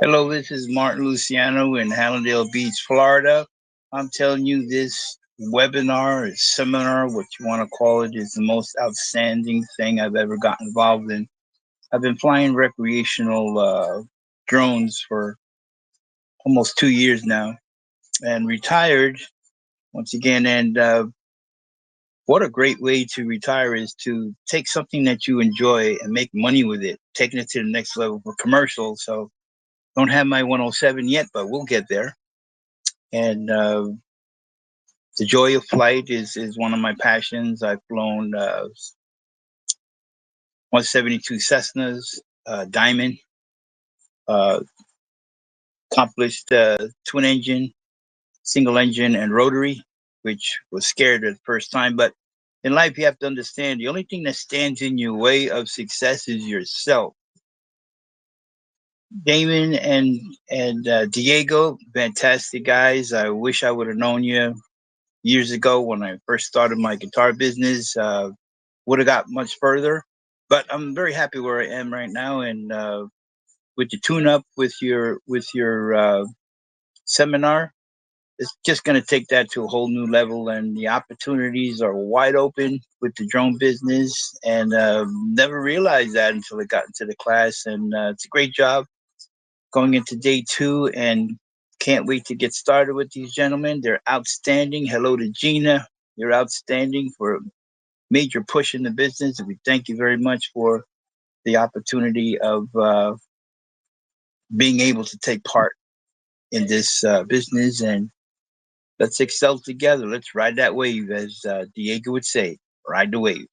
Hello, this is Martin Luciano in Hallandale Beach, Florida. I'm telling you, this webinar or seminar, what you want to call it, is the most outstanding thing I've ever gotten involved in. I've been flying recreational drones for almost 2 years now and retired once again. And what a great way to retire is to take something that you enjoy and make money with it, taking it to the next level for commercial. So, don't have my 107 yet, but we'll get there. And the joy of flight is one of my passions. I've flown 172 Cessnas, Diamond, uh, accomplished twin engine, single engine, and rotary, which was scared at the first time. But in life, you have to understand the only thing that stands in your way of success is yourself. Damon and Diego, fantastic guys. I wish I would have known you years ago when I first started my guitar business. Would have got much further, but I'm very happy where I am right now. And with the tune up with your seminar, it's just going to take that to a whole new level. And the opportunities are wide open with the drone business. And never realized that until I got into the class. And it's a great job going into day two, and can't wait to get started with these gentlemen. They're outstanding. Hello to Gina. You're outstanding for a major push in the business. And we thank you very much for the opportunity of being able to take part in this business. And let's excel together. Let's ride that wave, as Diego would say. Ride the wave.